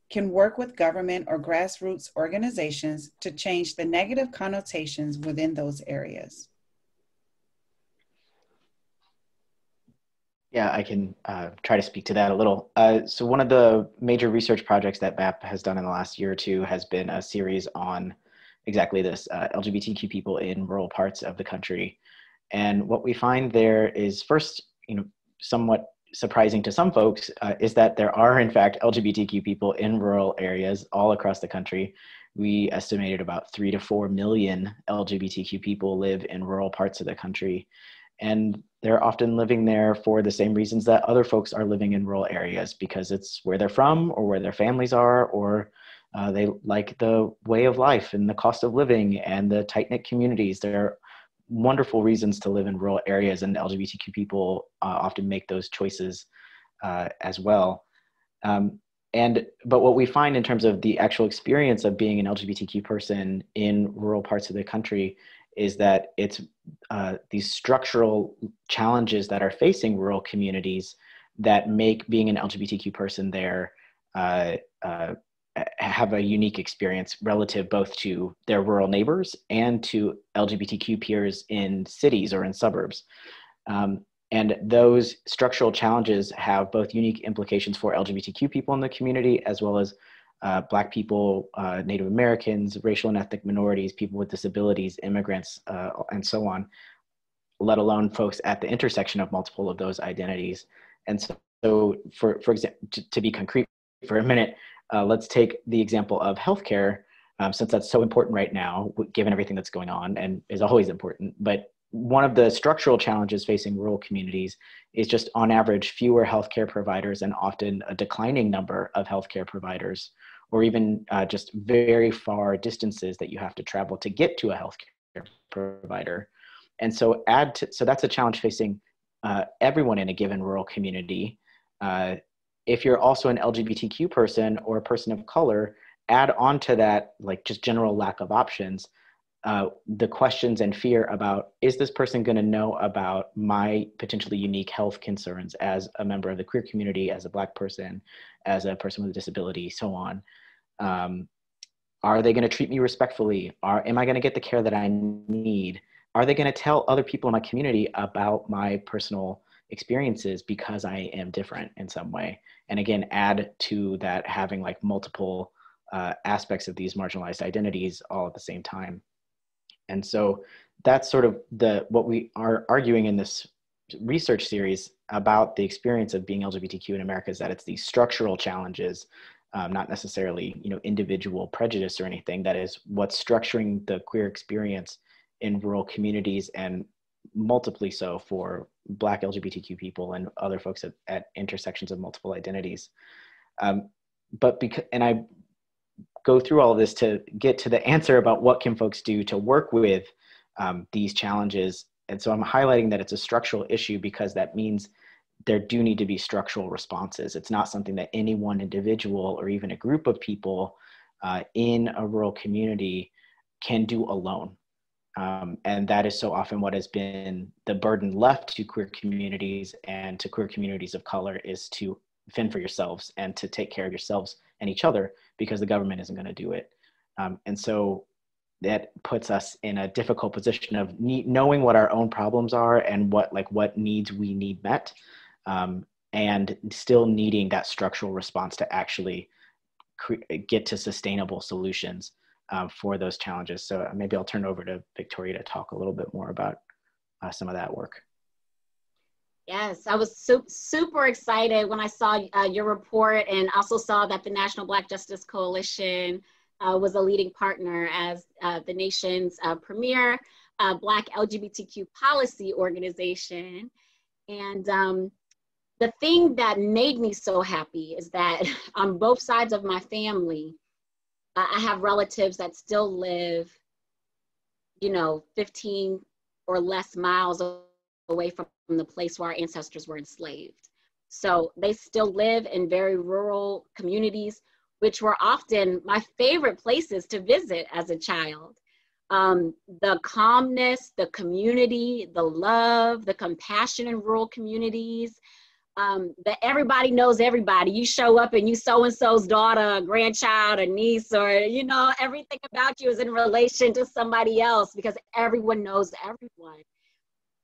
can work with government or grassroots organizations to change the negative connotations within those areas? Yeah, I can try to speak to that a little. So one of the major research projects that M.A.P. has done in the last year or two has been a series on exactly this, LGBTQ people in rural parts of the country. And what we find there is first, somewhat surprising to some folks, is that there are in fact LGBTQ people in rural areas all across the country. We estimated about 3 to 4 million LGBTQ people live in rural parts of the country. And they're often living there for the same reasons that other folks are living in rural areas, because it's where they're from or where their families are, or they like the way of life and the cost of living and the tight-knit communities. There are wonderful reasons to live in rural areas, and LGBTQ people often make those choices as well. But what we find in terms of the actual experience of being an LGBTQ person in rural parts of the country is that it's these structural challenges that are facing rural communities that make being an LGBTQ person there have a unique experience relative both to their rural neighbors and to LGBTQ peers in cities or in suburbs. And those structural challenges have both unique implications for LGBTQ people in the community, as well as Black people, Native Americans, racial and ethnic minorities, people with disabilities, immigrants, and so on, let alone folks at the intersection of multiple of those identities. And so for example, to be concrete for a minute, let's take the example of healthcare, since that's so important right now, given everything that's going on and is always important. But one of the structural challenges facing rural communities is just on average fewer healthcare providers, and often a declining number of healthcare providers, or even just very far distances that you have to travel to get to a healthcare provider. And so so that's a challenge facing everyone in a given rural community. If you're also an LGBTQ person or a person of color, add on to that, like just general lack of options, the questions and fear about, is this person going to know about my potentially unique health concerns as a member of the queer community, as a Black person, as a person with a disability, so on. Are they going to treat me respectfully? Am I going to get the care that I need? Are they going to tell other people in my community about my personal experiences because I am different in some way? And again, add to that having like multiple aspects of these marginalized identities all at the same time. And so that's sort of what we are arguing in this research series about the experience of being LGBTQ in America, is that it's these structural challenges, not necessarily individual prejudice or anything, that is what's structuring the queer experience in rural communities, and multiply so for Black LGBTQ people and other folks at intersections of multiple identities. And I go through all of this to get to the answer about what can folks do to work with these challenges. And so I'm highlighting that it's a structural issue because that means there do need to be structural responses. It's not something that any one individual or even a group of people in a rural community can do alone. And that is so often what has been the burden left to queer communities and to queer communities of color, is to fend for yourselves and to take care of yourselves and each other, because the government isn't going to do it. And so that puts us in a difficult position of knowing what our own problems are and what needs we need met, and still needing that structural response to actually get to sustainable solutions for those challenges. So maybe I'll turn over to Victoria to talk a little bit more about some of that work. Yes, I was super excited when I saw your report, and also saw that the National Black Justice Coalition was a leading partner as the nation's premier Black LGBTQ policy organization. And the thing that made me so happy is that on both sides of my family, I have relatives that still live, 15 or less miles away from the place where our ancestors were enslaved. So they still live in very rural communities, which were often my favorite places to visit as a child. The calmness, the community, the love, the compassion in rural communities, that everybody knows everybody. You show up and you so-and-so's daughter, grandchild, or niece, or, everything about you is in relation to somebody else because everyone knows everyone.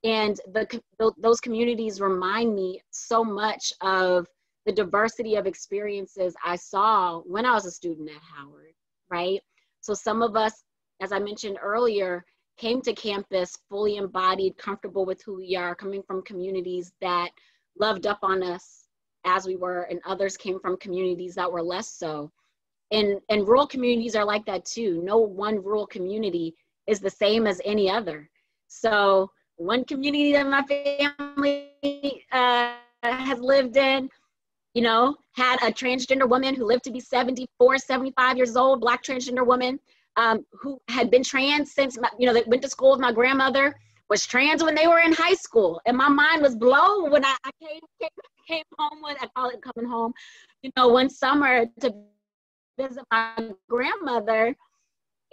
And those communities remind me so much of the diversity of experiences I saw when I was a student at Howard, right? So some of us, as I mentioned earlier, came to campus fully embodied, comfortable with who we are, coming from communities that loved up on us as we were, and others came from communities that were less so. And rural communities are like that too. No one rural community is the same as any other. So one community that my family has lived in, you know, had a transgender woman who lived to be 74, 75 years old, Black transgender woman, who had been trans since, you know, that went to school with my grandmother, was trans when they were in high school. And my mind was blown when I came home with, I call it coming home, you know, one summer to visit my grandmother,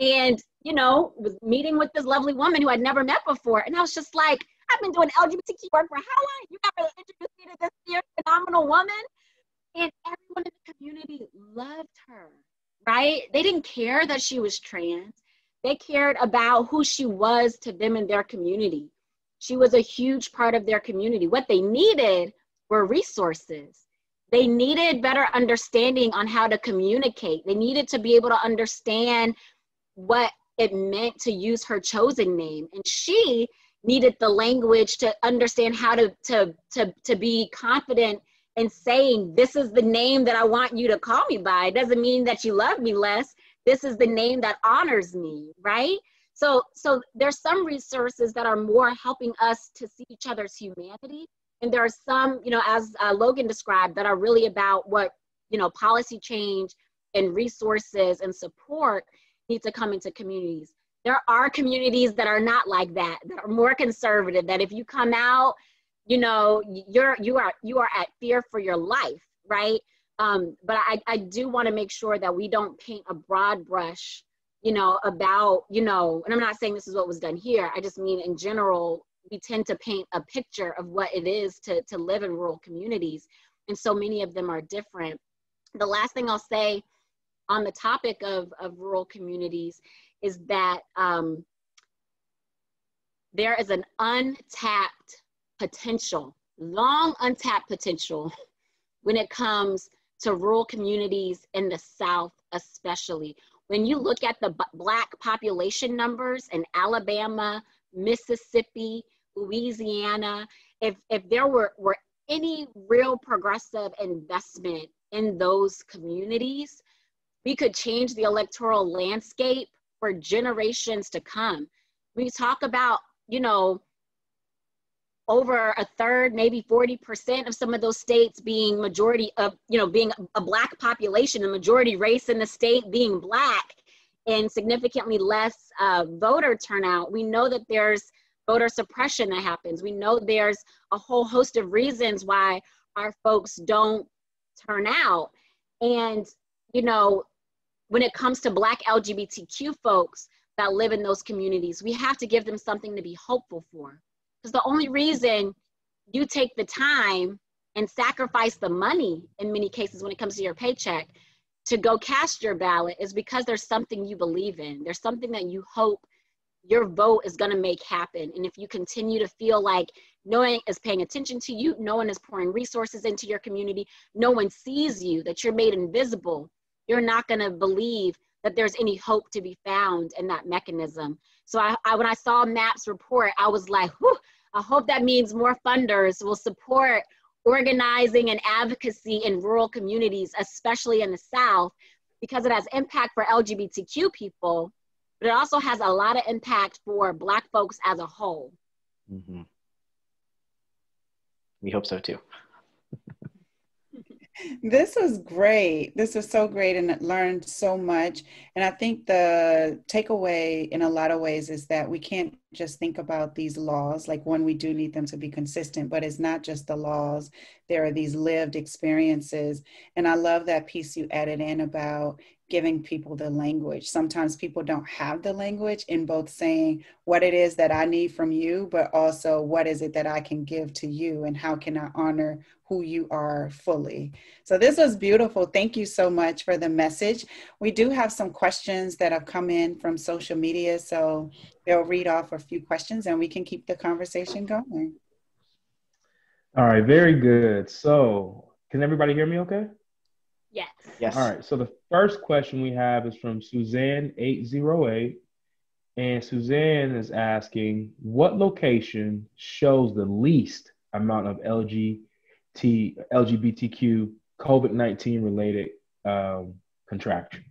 and, you know, was meeting with this lovely woman who I'd never met before. And I was just like, I've been doing LGBTQ work for how long? You never introduced me to this dear, phenomenal woman. And everyone in the community loved her, right? They didn't care that she was trans. They cared about who she was to them in their community. She was a huge part of their community. What they needed were resources. They needed better understanding on how to communicate. They needed to be able to understand what it meant to use her chosen name. And she needed the language to understand how to be confident in saying, this is the name that I want you to call me by. It doesn't mean that you love me less. This is the name that honors me, right? So there's some resources that are more helping us to see each other's humanity. And there are some, you know, as Logan described, that are really about what, you know, policy change and resources and support need to come into communities. There are communities that are not like that are more conservative, that if you come out, you know, you are at fear for your life, right? But I do want to make sure that we don't paint a broad brush, you know, about, you know, and I'm not saying this is what was done here. I just mean in general, we tend to paint a picture of what it is to live in rural communities. And so many of them are different. The last thing I'll say on the topic of rural communities is that there is an untapped potential, long untapped potential when it comes to rural communities in the South, especially. When you look at the Black population numbers in Alabama, Mississippi, Louisiana, if there were any real progressive investment in those communities, we could change the electoral landscape for generations to come. We talk about, you know, over a third, maybe 40% of some of those states being majority of, you know, being a Black population, the majority race in the state being Black, and significantly less voter turnout. We know that there's voter suppression that happens. We know there's a whole host of reasons why our folks don't turn out. And, you know, when it comes to Black LGBTQ folks that live in those communities, we have to give them something to be hopeful for. Because the only reason you take the time and sacrifice the money, in many cases when it comes to your paycheck, to go cast your ballot is because there's something you believe in. There's something that you hope your vote is gonna make happen. And if you continue to feel like no one is paying attention to you, no one is pouring resources into your community, no one sees you, that you're made invisible, you're not gonna believe that there's any hope to be found in that mechanism. So when I saw M.A.S.C report, I was like, whew, I hope that means more funders will support organizing and advocacy in rural communities, especially in the South, because it has impact for LGBTQ people, but it also has a lot of impact for Black folks as a whole. Mm-hmm. We hope so too. This was great. This was so great, and I learned so much. And I think the takeaway in a lot of ways is that we can't just think about these laws. Like, one, we do need them to be consistent, but it's not just the laws. There are these lived experiences. And I love that piece you added in about giving people the language. Sometimes people don't have the language in both saying what it is that I need from you, but also what is it that I can give to you and how can I honor who you are fully. So this was beautiful. Thank you so much for the message. We do have some questions that have come in from social media, so they'll read off a few questions and we can keep the conversation going. All right, very good. So can everybody hear me okay? Yes. Yes. All right, so the first question we have is from Suzanne808. And Suzanne is asking, what location shows the least amount of LGBTQ COVID-19 related contractions?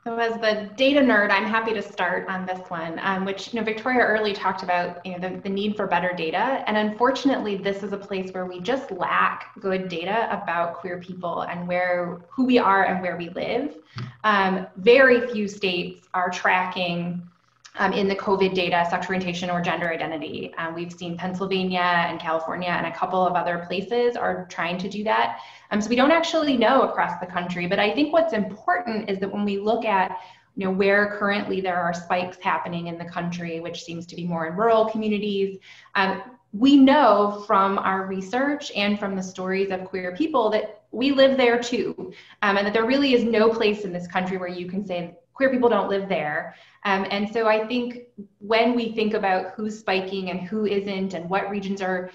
So as the data nerd, I'm happy to start on this one, which Victoria early talked about, the need for better data. And unfortunately, this is a place where we just lack good data about queer people and who we are and where we live. Very few states are tracking in the COVID data, sexual orientation or gender identity. We've seen Pennsylvania and California and a couple of other places are trying to do that. So we don't actually know across the country, but I think what's important is that when we look at where currently there are spikes happening in the country, which seems to be more in rural communities, we know from our research and from the stories of queer people that we live there too, and that there really is no place in this country where you can say queer people don't live there. And so I think when we think about who's spiking and who isn't and what regions are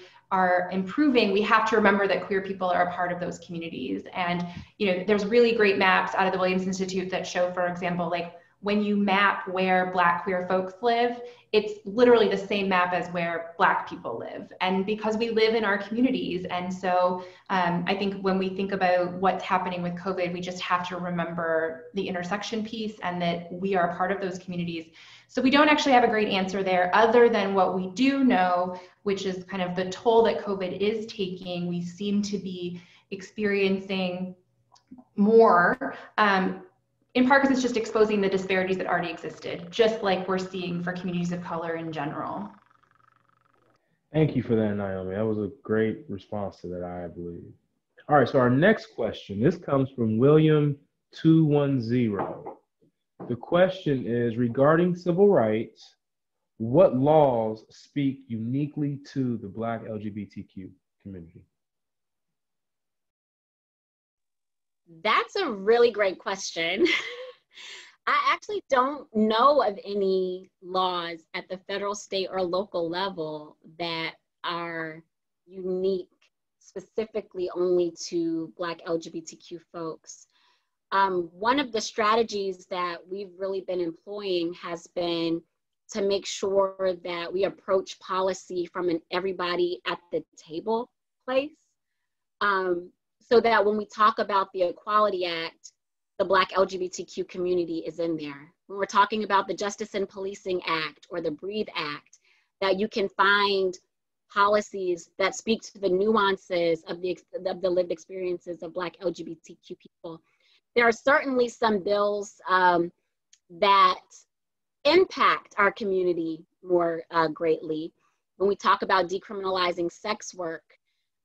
improving, we have to remember that queer people are a part of those communities. And there's really great maps out of the Williams Institute that show, for example, like when you map where Black queer folks live, it's literally the same map as where Black people live. And because we live in our communities. And so I think when we think about what's happening with COVID, we just have to remember the intersection piece and that we are a part of those communities. So we don't actually have a great answer there other than what we do know, which is kind of the toll that COVID is taking. We seem to be experiencing more, in part because it's just exposing the disparities that already existed, just like we're seeing for communities of color in general. Thank you for that, Naomi. That was a great response to that, I believe. All right, so our next question, this comes from William210. The question is, regarding civil rights, what laws speak uniquely to the Black LGBTQ community? That's a really great question. I actually don't know of any laws at the federal, state, or local level that are unique specifically only to Black LGBTQ folks. One of the strategies that we've really been employing has been to make sure that we approach policy from an everybody at the table place. So that when we talk about the Equality Act, the Black LGBTQ community is in there. When we're talking about the Justice and Policing Act or the Breathe Act, that you can find policies that speak to the nuances of the lived experiences of Black LGBTQ people. There are certainly some bills that impact our community more greatly. When we talk about decriminalizing sex work,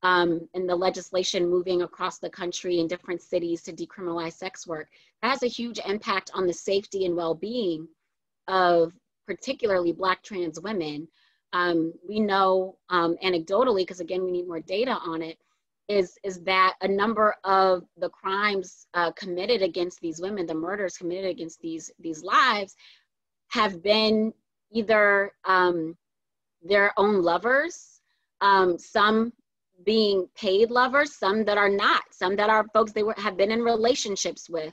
and the legislation moving across the country in different cities to decriminalize sex work, that has a huge impact on the safety and well-being of particularly Black trans women. We know anecdotally, because again, we need more data on it, is that a number of the crimes committed against these women, the murders committed against these lives, have been either their own lovers, some being paid lovers, some that are not, some that are folks they have been in relationships with.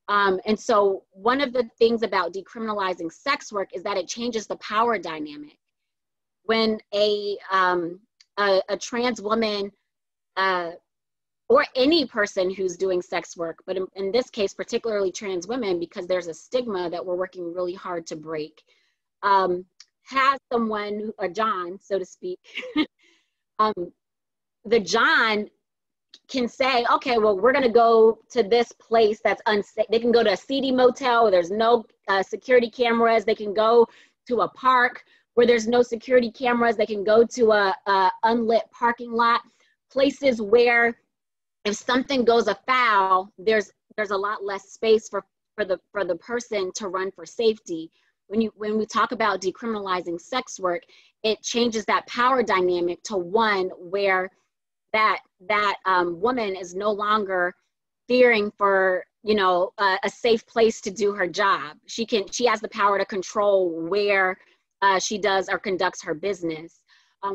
And so one of the things about decriminalizing sex work is that it changes the power dynamic. When a trans woman or any person who's doing sex work, but in this case, particularly trans women, because there's a stigma that we're working really hard to break, has someone, a John, so to speak, the John can say, okay, well, we're gonna go to this place that's unsafe. They can go to a seedy motel where there's no security cameras. They can go to a park where there's no security cameras. They can go to a unlit parking lot, places where if something goes afoul, there's a lot less space for the person to run for safety. When we talk about decriminalizing sex work, it changes that power dynamic to one where that woman is no longer fearing for, you know, a safe place to do her job. She has the power to control where she does or conducts her business,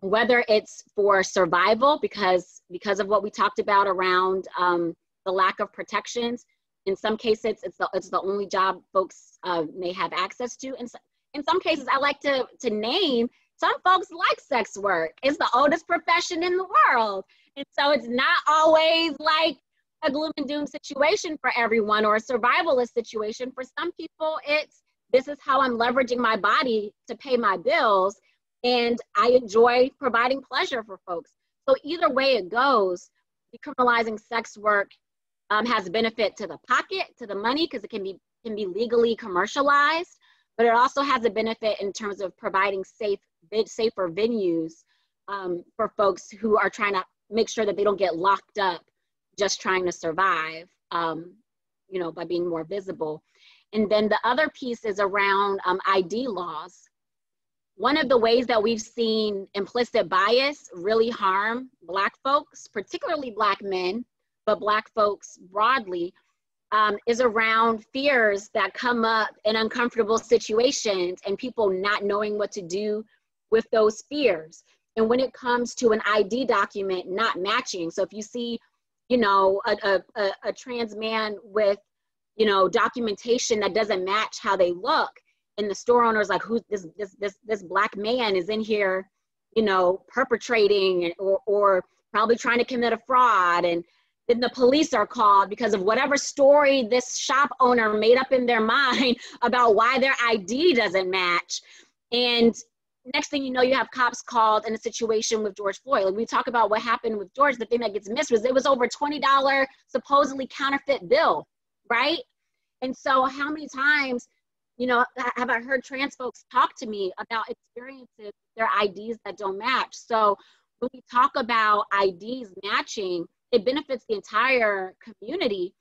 whether it's for survival because of what we talked about around the lack of protections. In some cases, it's the only job folks may have access to. And in some cases, I like to name, some folks like sex work. It's the oldest profession in the world. And so it's not always like a gloom and doom situation for everyone or a survivalist situation. For some people, this is how I'm leveraging my body to pay my bills. And I enjoy providing pleasure for folks. So either way it goes, decriminalizing sex work has a benefit to the pocket, to the money, because it can be legally commercialized, but it also has a benefit in terms of providing safer venues for folks who are trying to make sure that they don't get locked up just trying to survive, you know, by being more visible. And then the other piece is around ID laws. One of the ways that we've seen implicit bias really harm Black folks, particularly Black men, but Black folks broadly, is around fears that come up in uncomfortable situations and people not knowing what to do with those fears. And when it comes to an ID document not matching, so if you see, you know, a trans man with, you know, documentation that doesn't match how they look, and the store owner's like, who's this Black man is in here, you know, perpetrating or probably trying to commit a fraud, and then the police are called because of whatever story this shop owner made up in their mind about why their ID doesn't match. And next thing you know, you have cops called in a situation with George Floyd. Like we talk about what happened with George, the thing that gets missed was it was over $20 supposedly counterfeit bill, right? And so how many times, you know, have I heard trans folks talk to me about experiences, their IDs that don't match? So when we talk about IDs matching, it benefits the entire community,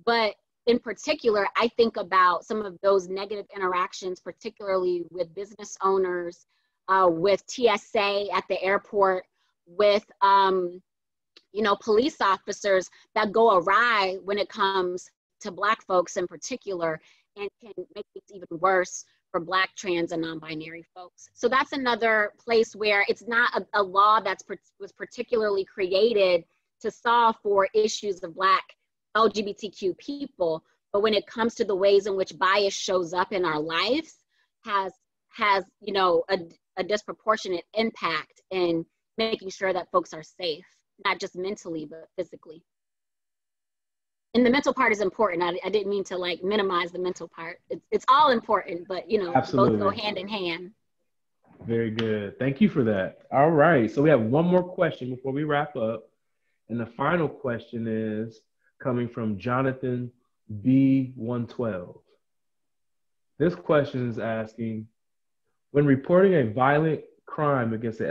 but in particular, I think about some of those negative interactions, particularly with business owners, with TSA at the airport, with you know, police officers that go awry when it comes to Black folks in particular, and can make it even worse for Black, trans, and non-binary folks. So that's another place where it's not a law was particularly created to solve for issues of Black LGBTQ people, but when it comes to the ways in which bias shows up in our lives, has you know, a disproportionate impact in making sure that folks are safe, not just mentally, but physically. And the mental part is important. I didn't mean to like minimize the mental part. It's all important, but you know, Absolutely. both go hand in hand. Very good. Thank you for that. All right. So we have one more question before we wrap up. And the final question is coming from Jonathan B112. This question is asking, when reporting a violent crime against the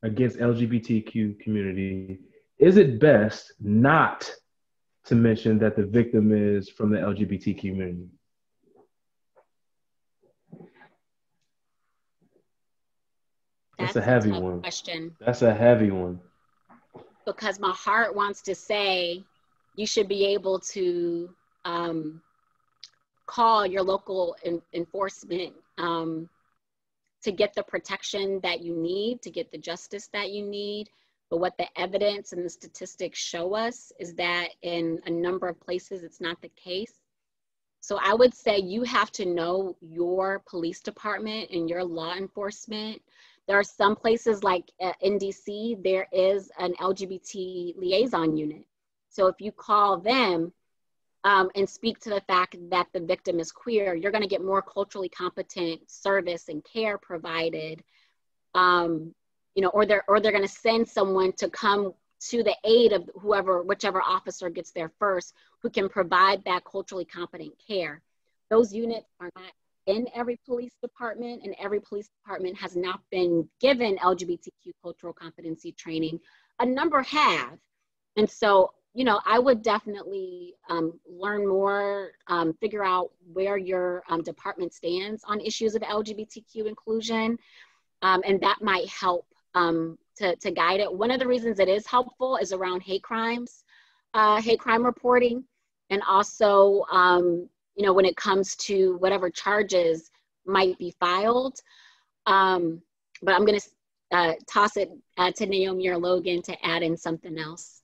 LGBTQ community, is it best not to mention that the victim is from the LGBT community? That's a heavy one. Question. That's a heavy one. Because my heart wants to say you should be able to call your local enforcement to get the protection that you need, to get the justice that you need. But what the evidence and the statistics show us is that in a number of places, it's not the case. So I would say you have to know your police department and your law enforcement. There are some places like in DC, there is an LGBT liaison unit. So if you call them and speak to the fact that the victim is queer, you're gonna get more culturally competent service and care provided. You know, or they're gonna send someone to come to the aid of whichever officer gets there first, who can provide that culturally competent care. Those units are not in every police department, and every police department has not been given LGBTQ cultural competency training. A number have, And so, you know, I would definitely learn more, figure out where your department stands on issues of LGBTQ inclusion, and that might help to guide it. One of the reasons it is helpful is around hate crime reporting, and also, you know, when it comes to whatever charges might be filed. But I'm going to toss it to Naomi or Logan to add in something else.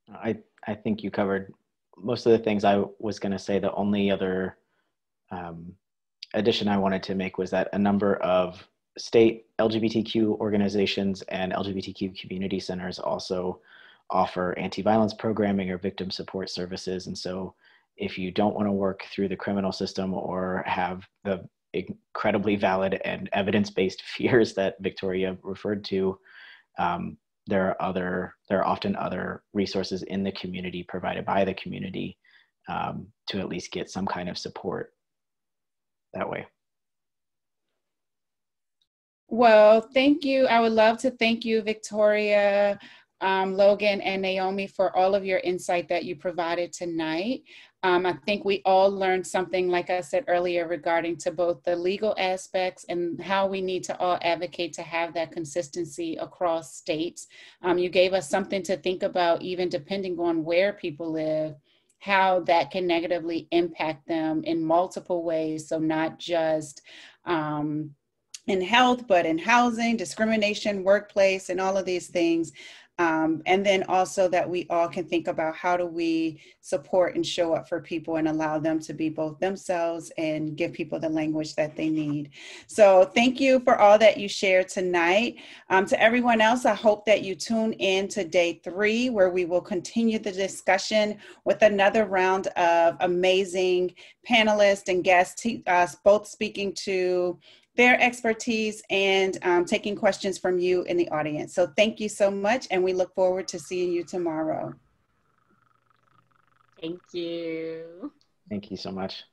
I think you covered most of the things I was going to say. The only other addition I wanted to make was that a number of state LGBTQ organizations and LGBTQ community centers also offer anti-violence programming or victim support services. And so if you don't want to work through the criminal system or have the incredibly valid and evidence-based fears that Victoria referred to, there are often other resources in the community provided by the community to at least get some kind of support that way. Well, thank you. I would love to thank you, Victoria, Logan, and Naomi, for all of your insight that you provided tonight. I think we all learned something, like I said earlier, regarding to both the legal aspects and how we need to all advocate to have that consistency across states. You gave us something to think about, even depending on where people live, how that can negatively impact them in multiple ways. So not just in health, but in housing, discrimination, workplace, and all of these things. And then also that we all can think about how do we support and show up for people and allow them to be both themselves and give people the language that they need. So thank you for all that you shared tonight. To everyone else, I hope that you tune in to day 3, where we will continue the discussion with another round of amazing panelists and guests, both speaking to their expertise and taking questions from you in the audience. So thank you so much, and we look forward to seeing you tomorrow. Thank you. Thank you so much.